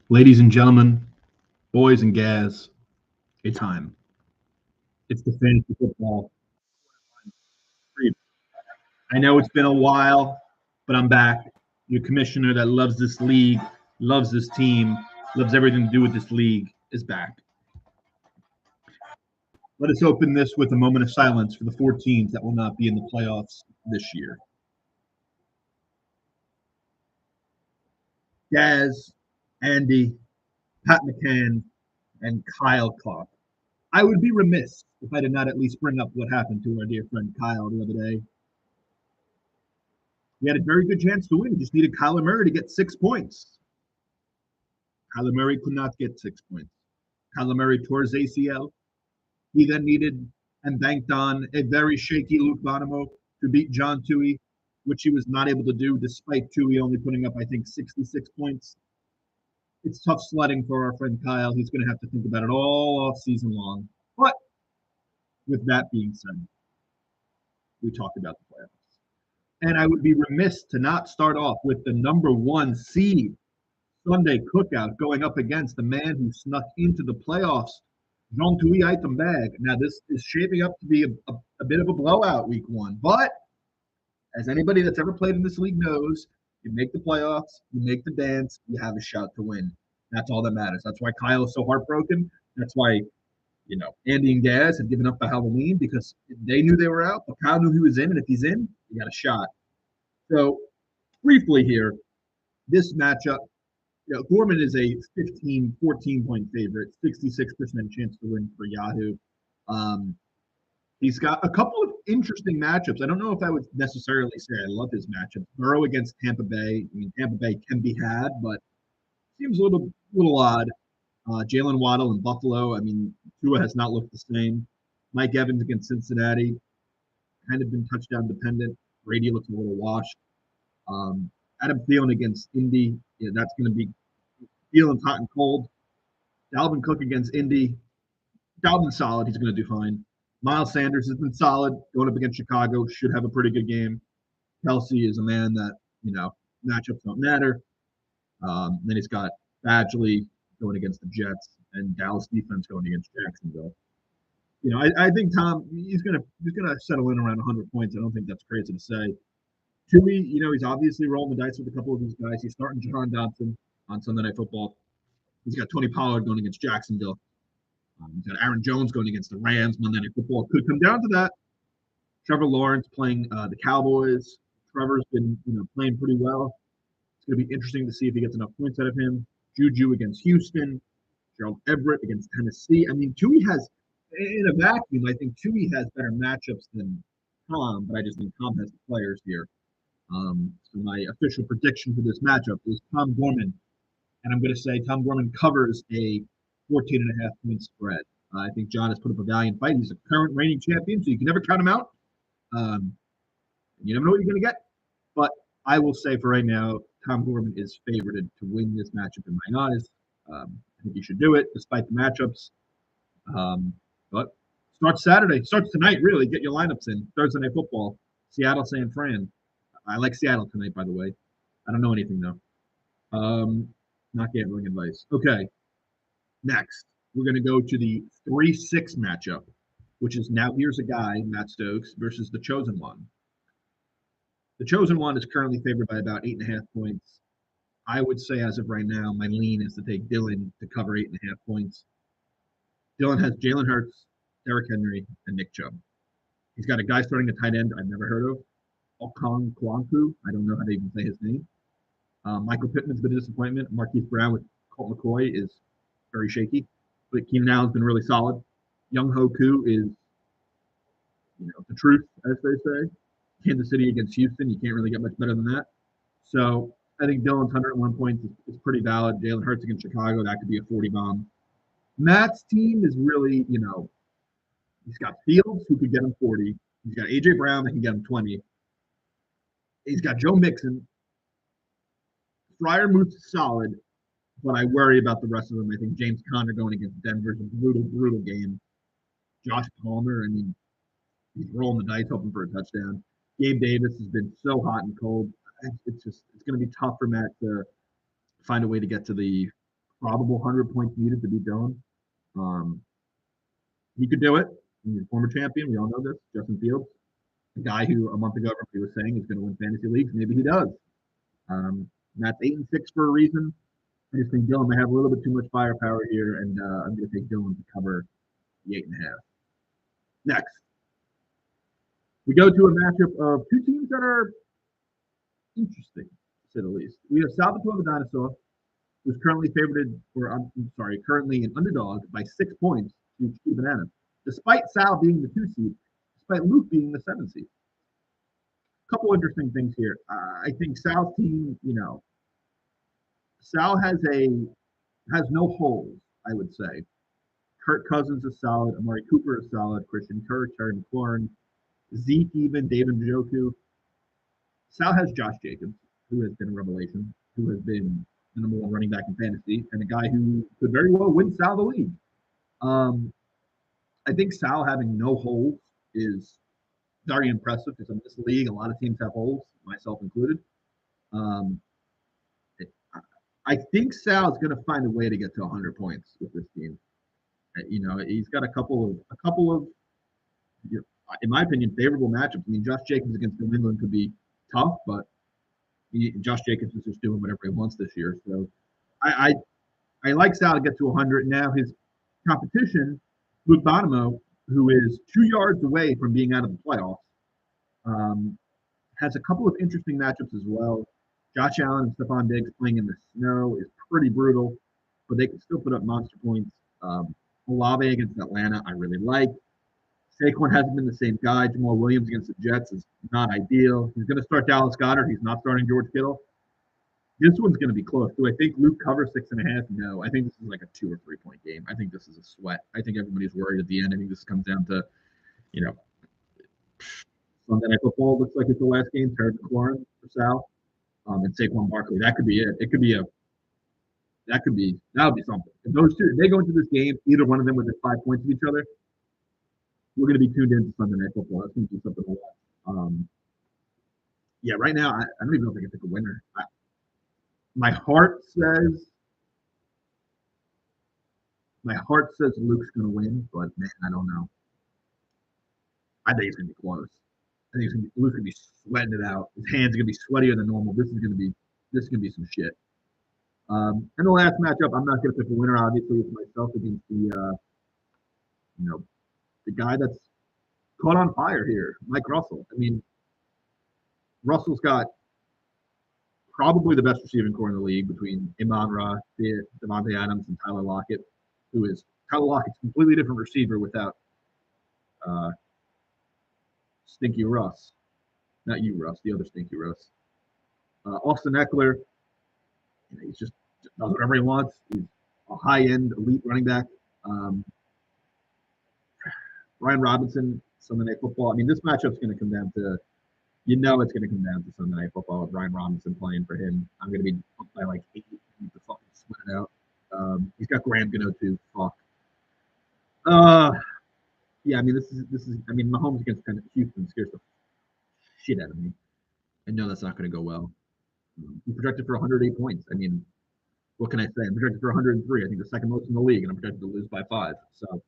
Ladies and gentlemen, boys and gals, it's time. It's the fantasy football. I know it's been a while, but I'm back. Your commissioner that loves this league, loves this team, loves everything to do with this league is back. Let us open this with a moment of silence for the four teams that will not be in the playoffs this year. Gaz, Andy, Pat McCann, and Kyle Clark. I would be remiss if I did not at least bring up what happened to our dear friend Kyle the other day. We had a very good chance to win. We just needed Kyler Murray to get 6 points. Kyler Murray could not get 6 points. Kyler Murray tore his ACL. He then needed and banked on a very shaky Luke Bonomo to beat John Tui, which he was not able to do despite Tui only putting up, I think, 66 points. It's tough sledding for our friend Kyle. He's going to have to think about it all off season long. But with that being said, we talked about the playoffs. And I would be remiss to not start off with the number one seed Sunday cookout going up against the man who snuck into the playoffs, Jean Tui Bag. Now, this is shaping up to be a bit of a blowout week one. But as anybody that's ever played in this league knows, you make the playoffs, you make the dance, you have a shot to win. That's all that matters. That's why Kyle is so heartbroken. That's why, Andy and Gaz have given up for Halloween because they knew they were out, but Kyle knew he was in, and if he's in, you got a shot. So, briefly here, this matchup, Gorman is a 14 point favorite, 66% chance to win for Yahoo. He's got a couple of interesting matchups. I don't know if I would necessarily say I love his matchup. Burrow against Tampa Bay. I mean, Tampa Bay can be had, but seems a little odd. Jalen Waddle in Buffalo. I mean, Tua has not looked the same. Mike Evans against Cincinnati, kind of been touchdown dependent. Brady looks a little washed. Adam Thielen against Indy. Yeah, that's going to be Thielen's hot and cold. Dalvin Cook against Indy. Dalvin's solid. He's going to do fine. Miles Sanders has been solid going up against Chicago. Should have a pretty good game. Kelsey is a man that, matchups don't matter. Then he's got Badgley going against the Jets and Dallas defense going against Jacksonville. I think Tom he's gonna settle in around 100 points. I don't think that's crazy to say. Tui, he's obviously rolling the dice with a couple of these guys. He's starting Jahan Dotson on Sunday Night Football. He's got Tony Pollard going against Jacksonville. He's got Aaron Jones going against the Rams. Monday Night Football could come down to that. Trevor Lawrence playing the Cowboys. Trevor's been playing pretty well. It's going to be interesting to see if he gets enough points out of him. Juju against Houston. Gerald Everett against Tennessee. I mean, Tui has, in a vacuum, I think Tui has better matchups than Tom, but I just think Tom has the players here. So my official prediction for this matchup is Tom Gorman. And I'm going to say Tom Gorman covers a 14.5 point spread. I think John has put up a valiant fight. He's a current reigning champion, so you can never count him out. You never know what you're going to get. But I will say for right now, Tom Gorman is favored to win this matchup in my eyes. I think he should do it despite the matchups. But starts Saturday. Starts tonight, really. Get your lineups in. Thursday Night Football. Seattle, San Fran. I like Seattle tonight, by the way. I don't know anything, though. Not gambling advice. Okay. Next, we're going to go to the 3-6 matchup, which is now here's a guy, Matt Stokes, versus the Chosen One. The Chosen One is currently favored by about 8.5 points. I would say as of right now, my lean is to take Dylan to cover 8.5 points. Dylan has Jalen Hurts, Derrick Henry, and Nick Chubb. He's got a guy starting a tight end I've never heard of, Okong Kwanku. I don't know how to even say his name. Michael Pittman's been a disappointment. Marquise Brown with Colt McCoy is very shaky. But Keenan Allen's been really solid. Young Hoku is, the truth, as they say. Kansas City against Houston, you can't really get much better than that. So I think Dylan's 101 points is pretty valid. Jalen Hurts against Chicago, that could be a 40 bomb. Matt's team is really, he's got Fields who could get him 40. He's got A.J. Brown that can get him 20. He's got Joe Mixon. Fryermuth's solid, but I worry about the rest of them. I think James Conner going against Denver is a brutal, brutal game. Josh Palmer, I mean, he's rolling the dice hoping for a touchdown. Gabe Davis has been so hot and cold. It's going to be tough for Matt to find a way to get to the probable 100 points needed to beat Dillon. He could do it. He's a former champion. We all know this. Justin Fields, the guy who a month ago everybody was saying he's going to win fantasy leagues. Maybe he does. Matt's 8-6 for a reason. I just think Dillon may have a little bit too much firepower here, and I'm going to take Dillon to cover the 8.5. Next, we go to a matchup of two teams that are interesting, to say the least. We have Salvatore the Dinosaur, who's currently currently an underdog by 6 points to Chiquita Banana, despite Sal being the 2 seed, despite Luke being the 7 seed. A couple interesting things here. I think Sal's team, Sal has no holes, I would say. Kirk Cousins is solid. Amari Cooper is solid. Christian Kirk, Terry McLaurin, Zeke, even David Njoku. Sal has Josh Jacobs, who has been a revelation, who has been the number 1 running back in fantasy, and a guy who could very well win Sal the league. I think Sal having no holes is very impressive because in this league, a lot of teams have holes, myself included. I think Sal is going to find a way to get to 100 points with this team. He's got a couple of, in my opinion, favorable matchups. I mean, Josh Jacobs against New England could be tough, but Josh Jacobs is just doing whatever he wants this year. So I like Sal to get to 100. Now his competition, Luke Bonomo, who is 2 yards away from being out of the playoffs, has a couple of interesting matchups as well. Josh Allen and Stephon Diggs playing in the snow is pretty brutal, but they can still put up monster points. Olave against Atlanta, I really like. Saquon hasn't been the same guy. Jamal Williams against the Jets is not ideal. He's going to start Dallas Goedert. He's not starting George Kittle. This one's going to be close. Do I think Luke covers 6.5? No. I think this is like a 2 or 3 point game. I think this is a sweat. I think everybody's worried at the end. I think this comes down to, Sunday Night Football looks like it's the last game. Terry McLaurin for Sal, and Saquon Barkley. That could be it. That would be something. If those two, if they go into this game, either one of them within 5 points of each other, we're going to be tuned into Sunday Night Football. That's going to be something to watch. Yeah, right now, I don't even know if I can pick a winner. My heart says Luke's going to win, but man, I don't know. I think it's going to be close. I think Luke's going to be sweating it out. His hands are going to be sweatier than normal. This is going to be some shit. And the last matchup, I'm not going to pick a winner. Obviously, it's myself against the guy that's caught on fire here, Mike Russell. I mean, Russell's got probably the best receiving core in the league between Amon Ra, Devontae Adams, and Tyler Lockett's a completely different receiver without Stinky Russ. Not you, Russ, the other Stinky Russ. Austin Eckler, he just does whatever he wants. He's a high-end elite running back. Ryan Robinson, Sunday Night Football. I mean, this matchup's going to come down to, it's going to come down to Sunday Night Football with Ryan Robinson playing for him. I'm going to be up by like 8 to fucking split it out. He's got Graham Gano too. Fuck. Yeah, I mean, this is. I mean, Mahomes against Houston scares the shit out of me. I know that's not going to go well. He projected for 108 points. I mean, what can I say? I'm projected for 103. I think the second most in the league, and I'm projected to lose by 5. So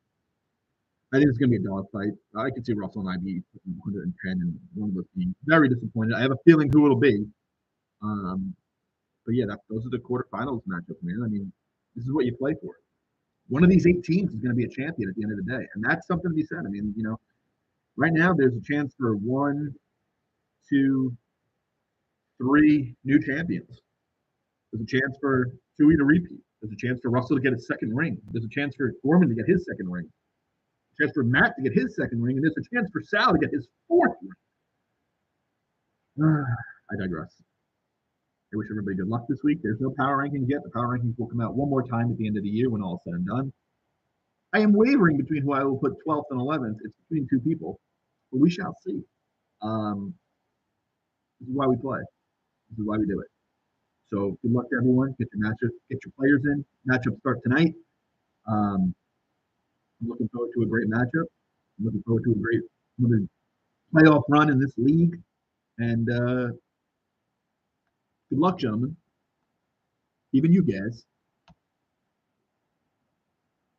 I think it's going to be a dogfight. I could see Russell and I be 110, and one of us being very disappointed. I have a feeling who it'll be. But yeah, those are the quarterfinals matchups, man. I mean, this is what you play for. One of these 8 teams is going to be a champion at the end of the day, and that's something to be said. I mean, right now there's a chance for 1, 2, 3 new champions. There's a chance for Chewy to repeat. There's a chance for Russell to get his second ring. There's a chance for Gorman to get his second ring. There's a chance for Matt to get his second ring, and there's a chance for Sal to get his 4th ring. I digress. I wish everybody good luck this week. There's no power rankings yet. The power rankings will come out one more time at the end of the year when all is said and done. I am wavering between who I will put 12th and 11th. It's between 2 people, but we shall see. This is why we play. This is why we do it. So good luck to everyone. Get your matchups, get your players in. Matchups start tonight. I'm looking forward to a great matchup. I'm looking forward to a great playoff run in this league. And good luck, gentlemen. Even you guys.